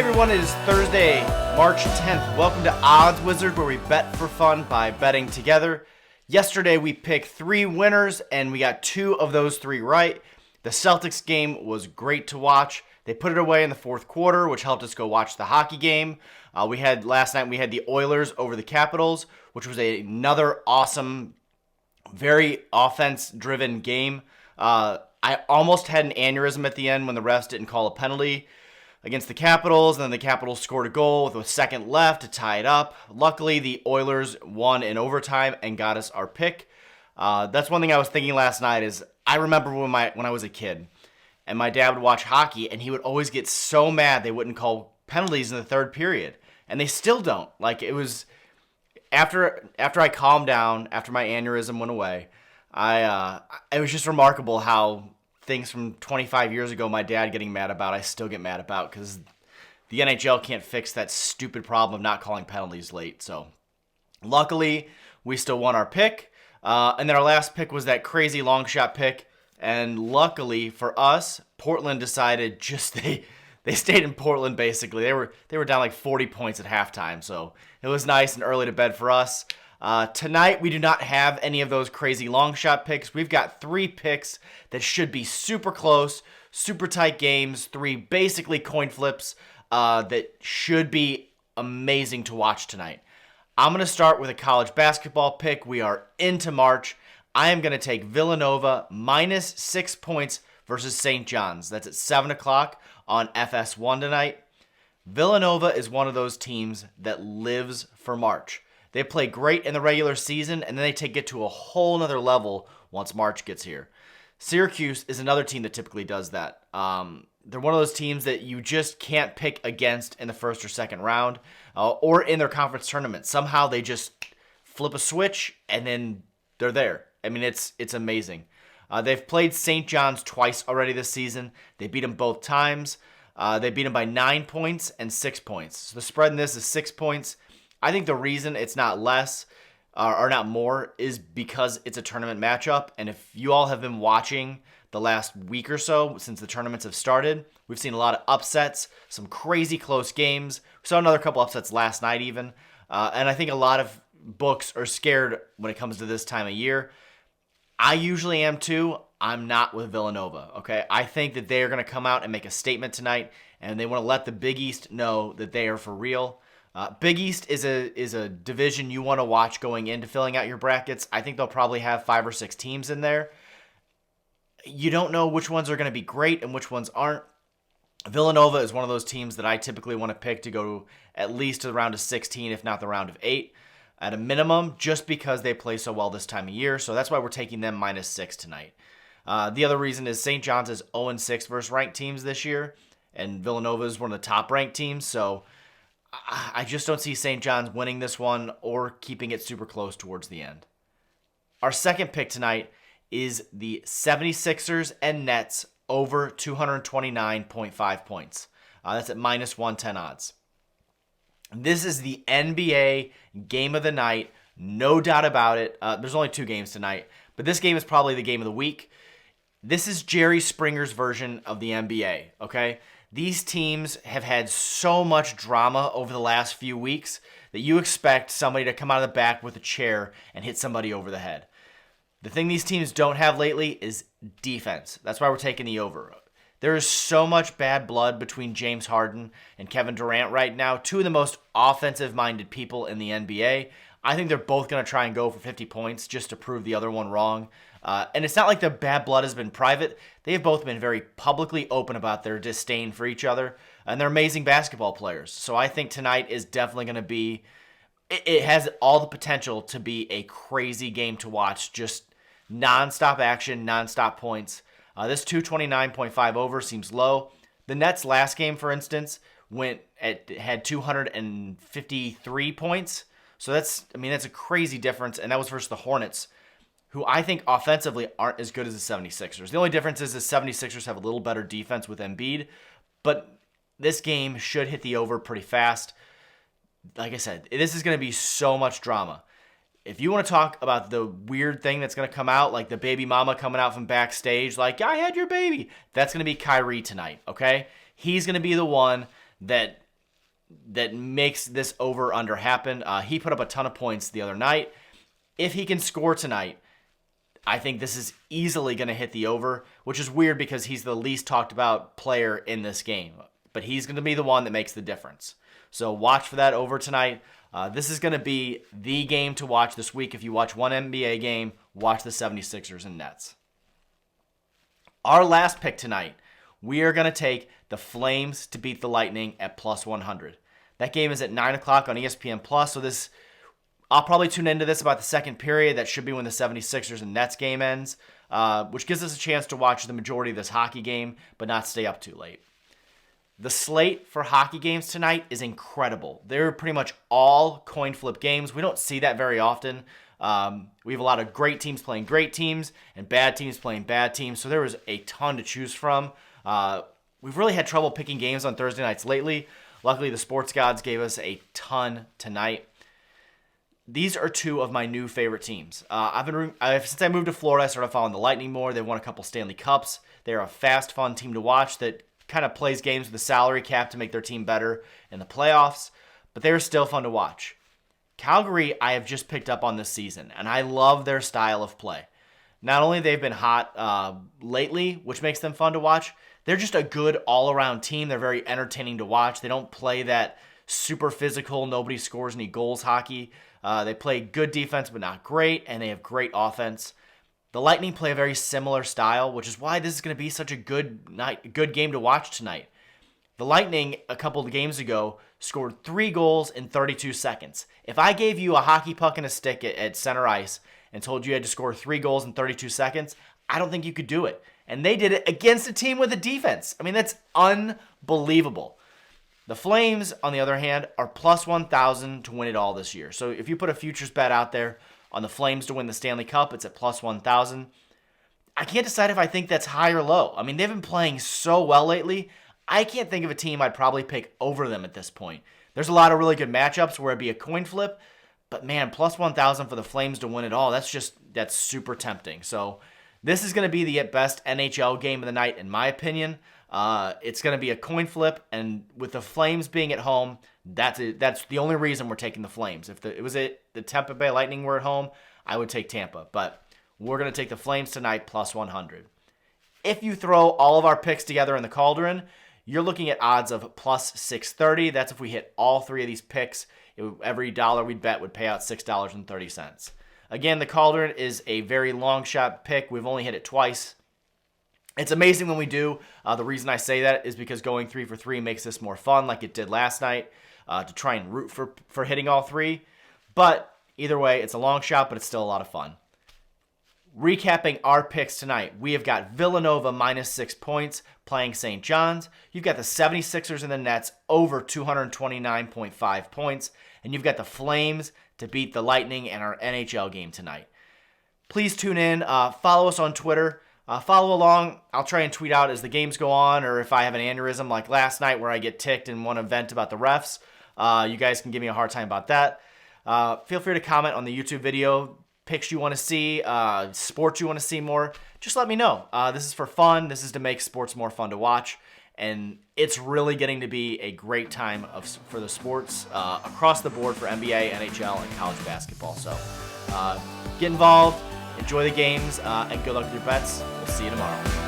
everyone, it is Thursday, March 10th. Welcome to Odds Wizard, where we bet for fun by betting together. Yesterday we picked 3 winners, and we got 2 of those 3 right. The Celtics game was great to watch. They put it away in the fourth quarter, which helped us go watch the hockey game. Last night we had the Oilers over the Capitals, which was another awesome, very offense-driven game. I almost had an aneurysm at the end when the refs didn't call a penalty against the Capitals, and then the Capitals scored a goal with a second left to tie it up. Luckily, the Oilers won in overtime and got us our pick. That's one thing I was thinking last night is I remember when I was a kid, and my dad would watch hockey, and he would always get so mad they wouldn't call penalties in the third period, and they still don't. Like, it was after I calmed down, after my aneurysm went away, it was just remarkable how things from 25 years ago my dad getting mad about, I still get mad about, because the NHL can't fix that stupid problem of not calling penalties late. So luckily, we still won our pick. And then our last pick was that crazy long shot pick. And luckily for us, Portland decided they stayed in Portland basically. They were down like 40 points at halftime. So it was nice and early to bed for us. Tonight, we do not have any of those crazy long shot picks. We've got 3 picks that should be super close, super tight games, 3 basically coin flips that should be amazing to watch tonight. I'm going to start with a college basketball pick. We are into March. I am going to take Villanova minus 6 points versus St. John's. That's at 7 o'clock on FS1 tonight. Villanova is one of those teams that lives for March. They play great in the regular season, and then they take it to a whole nother level once March gets here. Syracuse is another team that typically does that. They're one of those teams that you just can't pick against in the first or second round or in their conference tournament. Somehow they just flip a switch, and then they're there. I mean, it's amazing. They've played St. John's twice already this season. They beat them both times. They beat them by 9 points and 6 points. So the spread in this is 6 points. I think the reason it's not less or not more is because it's a tournament matchup. And if you all have been watching the last week or so since the tournaments have started, we've seen a lot of upsets, some crazy close games. We saw another couple upsets last night even. And I think a lot of books are scared when it comes to this time of year. I usually am too. I'm not with Villanova, okay? I think that they are going to come out and make a statement tonight, and they want to let the Big East know that they are for real. Big East is a division you want to watch going into filling out your brackets. I think they'll probably have 5 or 6 teams in there. You don't know which ones are going to be great and which ones aren't. Villanova is one of those teams that I typically want to pick to go at least to the round of 16, if not the round of 8, at a minimum, just because they play so well this time of year. So that's why we're taking them minus 6 tonight. The other reason is St. John's is 0-6 versus ranked teams this year, and Villanova is one of the top-ranked teams, so I just don't see St. John's winning this one or keeping it super close towards the end. Our second pick tonight is the 76ers and Nets over 229.5 points. That's at minus 110 odds. This is the NBA game of the night, no doubt about it. There's only 2 games tonight, but this game is probably the game of the week. This is Jerry Springer's version of the NBA, okay? These teams have had so much drama over the last few weeks that you expect somebody to come out of the back with a chair and hit somebody over the head. The thing these teams don't have lately is defense. That's why we're taking the over. There is so much bad blood between James Harden and Kevin Durant right now, 2 of the most offensive-minded people in the NBA. I think they're both going to try and go for 50 points just to prove the other one wrong. And it's not like the bad blood has been private. They have both been very publicly open about their disdain for each other, and they're amazing basketball players. So I think tonight is definitely going to be, it has all the potential to be a crazy game to watch, just nonstop action, nonstop points. This 229.5 over seems low. The Nets last game, for instance, had 253 points. So that's a crazy difference, and that was versus the Hornets, who I think offensively aren't as good as the 76ers. The only difference is the 76ers have a little better defense with Embiid, but this game should hit the over pretty fast. Like I said, this is going to be so much drama. If you want to talk about the weird thing that's going to come out, like the baby mama coming out from backstage, like, I had your baby, that's going to be Kyrie tonight, okay? He's going to be the one that that makes this over-under happen. He put up a ton of points the other night. If he can score tonight, I think this is easily going to hit the over, which is weird because he's the least talked about player in this game. But he's going to be the one that makes the difference. So watch for that over tonight. This is going to be the game to watch this week. If you watch one NBA game, watch the 76ers and Nets. Our last pick tonight, we are going to take the Flames to beat the Lightning at plus 100. That game is at 9 o'clock on ESPN+, so I'll probably tune into this about the second period. That should be when the 76ers and Nets game ends, which gives us a chance to watch the majority of this hockey game, but not stay up too late. The slate for hockey games tonight is incredible. They're pretty much all coin flip games. We don't see that very often. We have a lot of great teams playing great teams and bad teams playing bad teams, so there was a ton to choose from. We've really had trouble picking games on Thursday nights lately. Luckily, the sports gods gave us a ton tonight. These are two of my new favorite teams. Since I moved to Florida, I started following the Lightning more. They won a couple Stanley Cups. They're a fast, fun team to watch that kind of plays games with the salary cap to make their team better in the playoffs, but they're still fun to watch. Calgary, I have just picked up on this season, and I love their style of play. Not only they've been hot lately, which makes them fun to watch, they're just a good all-around team. They're very entertaining to watch. They don't play that super physical, nobody scores any goals hockey. They play good defense, but not great, and they have great offense. The Lightning play a very similar style, which is why this is going to be such a good game to watch tonight. The Lightning, a couple of games ago, scored 3 goals in 32 seconds. If I gave you a hockey puck and a stick at center ice and told you had to score 3 goals in 32 seconds, I don't think you could do it. And they did it against a team with a defense. I mean, that's unbelievable. The Flames, on the other hand, are plus 1,000 to win it all this year. So if you put a futures bet out there on the Flames to win the Stanley Cup, it's at plus 1,000. I can't decide if I think that's high or low. I mean, they've been playing so well lately. I can't think of a team I'd probably pick over them at this point. There's a lot of really good matchups where it'd be a coin flip, but man, plus 1,000 for the Flames to win it all, that's super tempting. So this is going to be the at best NHL game of the night, in my opinion. It's going to be a coin flip, and with the Flames being at home, that's the only reason we're taking the Flames. If it was the Tampa Bay Lightning were at home, I would take Tampa, but we're going to take the Flames tonight plus 100. If you throw all of our picks together in the cauldron, you're looking at odds of plus 630. That's if we hit all 3 of these picks. Every dollar we'd bet would pay out $6.30. Again, the cauldron is a very long shot pick. We've only hit it twice. It's amazing when we do. The reason I say that is because going 3 for 3 makes this more fun, like it did last night, to try and root for hitting all 3. But either way, it's a long shot, but it's still a lot of fun. Recapping our picks tonight, we have got Villanova minus 6 points playing St. John's. You've got the 76ers and the Nets over 229.5 points. And you've got the Flames to beat the Lightning in our NHL game tonight. Please tune in. Follow us on Twitter. Follow along. I'll try and tweet out as the games go on, or if I have an aneurysm like last night where I get ticked in one event about the refs. You guys can give me a hard time about that. Feel free to comment on the YouTube video. Picks you want to see, sports you want to see more, just let me know. This is for fun. This is to make sports more fun to watch. And it's really getting to be a great time for the sports across the board for NBA, NHL, and college basketball. So get involved, enjoy the games, and good luck with your bets. We'll see you tomorrow.